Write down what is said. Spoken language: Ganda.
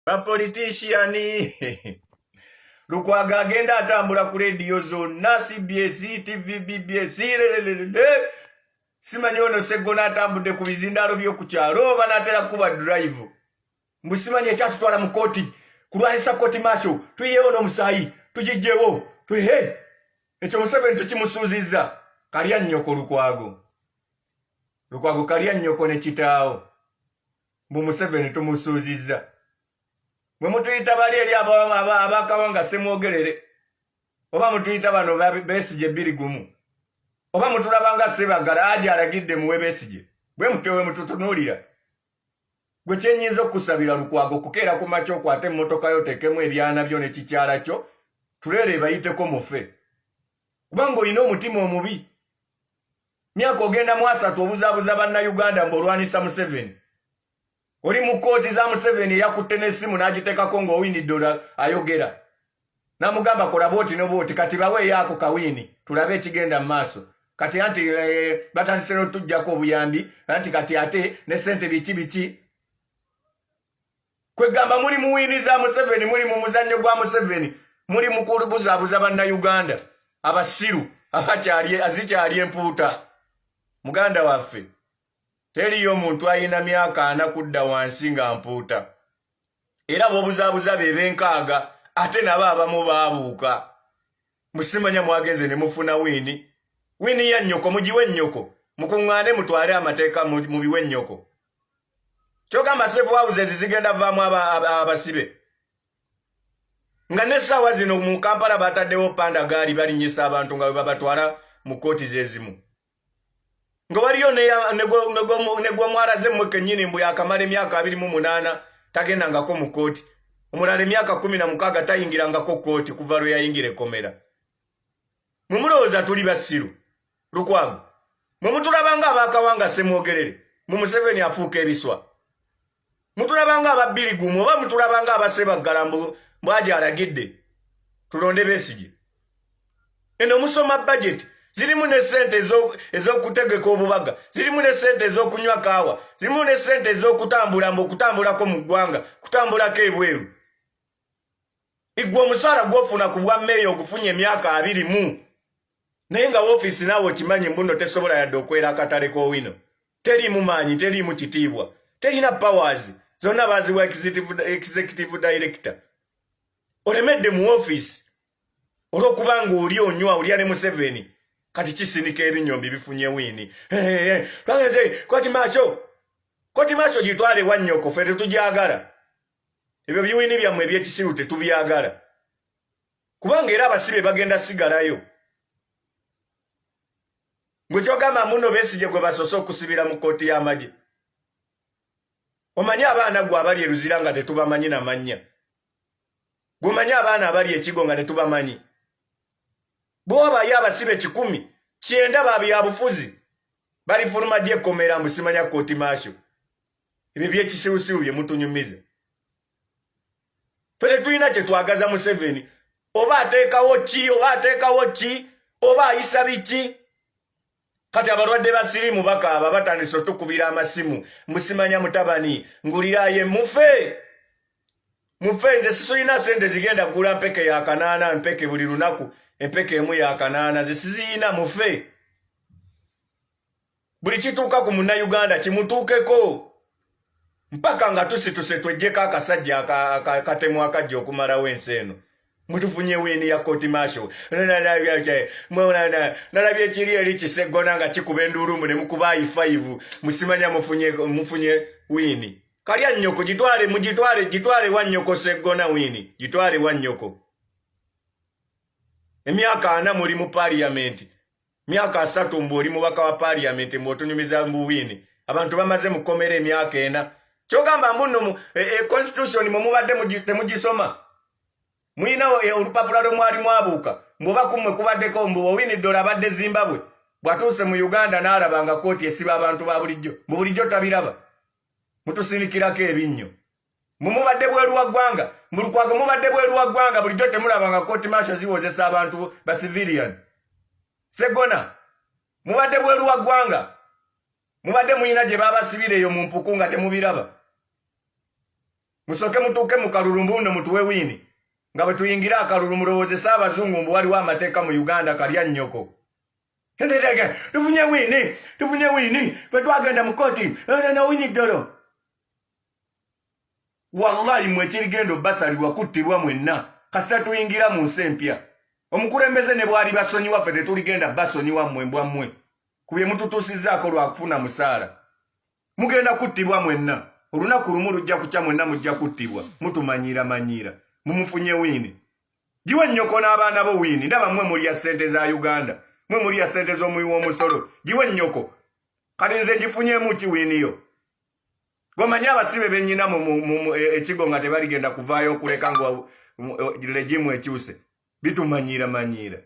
ba politician Lukwago agenda atambula ku radio zonna CBS, TV, BBS, simanyi ono Sseggona atambudde ku bizindalo by'oku kyalo oba n'atera kuba drive. Musimanyi ekyatutwala mu kooti kulwanyisa kooti martial tuyiyewo n'omusaayi tugijjewo tuhe ekyo Museveni tukimusuuzizza kalya nnyoko Lukwago kalya nnyoko ne kitaawo mbu Museveni tumusuuzizza. Mwe mutuyita bali eri abakawanga Ssemwogerere oba mutuyita bano Besigye 2 oba mutulabanga Ssebaggala aje alagidde muwe Besigye bwe mutewe mututunuulira. Gwe kyenyinza okusabira Lukwago kukeera ku makyo okwate emmotoka yo tekemu ebyana byo ne kikyala kyo tulere bayiteko mufe kubanga olina omutima omubi. Myaka ogenda mu 3 obuzaabuza bannayuganda mbolwanisa Museveni. Oli mu kooti za Museveni yakutte n'essimu n'agiteekako ng'Owini Dollar ayogera. Namugamba kola booti n'obooti kati bawe yaako kawini tulabe ekigenda mu maaso. Kati anti batandise n'otujjako obuyambi anti kati ate ne ssente biki. Kwegamba muli mu wini za Museveni, muli mu muzannyo gwa Museveni, muli mu kubuzaabuza bannayuganda abasiru azikyali empuuta. Muganda waffe teriyo omuntu ayina myaka 4 kudda wansi nga mpuuta. Era bobuzaabuza benkaaga ate nabo abamu baabuuka. Musimanya mwagenze ne mufuna wini ya nnyoko mugiwe nnyoko mukuŋŋaane mutwale amateeka mu biwe nnyoko. Kyogamba safe houses zigenda vaamu abasibe nga n'essaawa zino mu Kampala bataddewo panda gaali balinnyisa abantu nga babatwala mu kooti zezimu. Nga waliyo ne gwe mwalaze mmwe kennyini mbu yakamala emyaka 28 tagendangako mu kooti. Omulala emyaka 16 tayingirangako kooti kuva lwe yayingira ekkomera. Mwe mulowooza tuli basiru Lukwago? Mwe mutulabanga abakawanga Ssemwogerere mu Museveni afuuka ebiswa? Mutulabanga aba 2 oba mutulabanga aba Ssebaggala mbu aje alagidde tulonde Besigye? Eno musoma budget zirimu ne ssente ez'okutegeka obubaga, zirimu ne ssente ez'okunywa kaawa, zirimu ne ssente ez'okutambula okutambulako mu ggwanga, kutambulako ebweru. Igwe omusaala gw'ofuna ku bwa mmeeya ogufunye emyaka 20 naye nga woofiisi naawe okimanyi mbuno tesobola yadde okwera akatale k'Owino. Teriimu maanyi, teriimu kitiibwa, terina powers zonna baaziwa executive director. Olemedde mu woofiisi olw'okubanga oli onywa olya ne Museveni kati kisinika ebinyombi bifunye wini. Kooti Martial gitwale wa nnyoko ffe tetugyagala. Ebyo biwini byammwe eby'ekisiru tetubyagala kubanga era abasibe bagenda sigalayo. Gwe kyogamba muno Besigye gwe basoose okusibira mu kooti y'amagye. Omanyi abaana gwe abali eruzira nga tetubamanyi namannya? Gwe omanyi abaana abali ekigo nga tetubamanyi? Bw'obayo abasibe 100, 9 babyabufuzi balifuluma ddi ekkomera mbu simanya kooti Martial. Ebyo by'ekisirusiru bye mutunyumiza. Fere tulina kye twagaza Museveni oba ateekawo ki oba ayisa biki. Kati abalwadde basirimu bakaaba batandise otukubira amasimu musimanya mutabani nguliraye mufe. Nze sisolina ssente zigenda kugula mpeke ya 8 mpeke buli lunaku empeke emu ya 8 zisiziyina mufe. Buli kituuka ku munnayuganda kimutuukeko mpaka nga tusituse twejjeko akasajja akatemu akajja okumalawo ensi eno. Mutufunye wini ya kooti Martial. Nalabye ekiri eri Sseggona nga kikuba enduulu ne mukuba I5 musimanya mufunye wini. Kalya nnyoko gitwale wa nnyoko Sseggona wini. Gitwale wa nnyoko. Emyaka 4 muli mu parliament. Myaka 3 mbu oli mubaka wa parliament mwotunyumiza mbu wini. Abantu bamaze mukomera emyaka 4. Kyogamba muno constitution mubadde temugisoma. Mwina olupapula lw'omwali mwabuuka ng'oba kummwe kubaddeko mbu Owini Dollar abadde Zimbabwe bw'atuuse mu Uganda n'alaba nga kooti esiba abantu ba bulijjo. Mu bulijjo tabiraba. Mutusirikirako ebinnyo. Mubadde bweru wa ggwanga. Mu Lukwago mubadde bweru wa ggwanga bulijjo temulaba nga kooti Martial ziwozesa abantu ba civilian. Sseggona mubadde bweru wa ggwanga. Mubadde muyina gye babasibira eyo mu mpuku nga temubiraba. musoke mutuuke mu kalulu mbuno mutuwe wini nga bwe tuyingira akalulu mulowoozesa abazungu mbu waliwo amateeka mu Uganda kalya nnyoko tufunye wini fe twagenda mu kooti na wini ddolo wallahi mwe kirigendo basalirwa kuttirwa mwenna kasita tuyingira mu nsi empya omukulembeze ne bwali basonyiwa ffe tetuligenda basonyiwa mmwe mbwammwe kubye mututuusizzaako lwakufuna musaala mugenda kuttibwa mwenna olunaku lumu lujja kukya mwenna mujja kuttibwa mutumanyiiramanyiira mumufunye wiini giwe nnyoko n'abaana bo wiini ndaba mmwe mulya ssente za Uganda mmwe mulya ssente z'omuwi w'omusolo giwe nnyoko kati nze ngifunyemu ki wiiniyo gwomanyi abasibe bennyina mu ekigo nga tebaligenda kuvaayo okuleka nga legimu ekyuse bitumanyiiramanyiira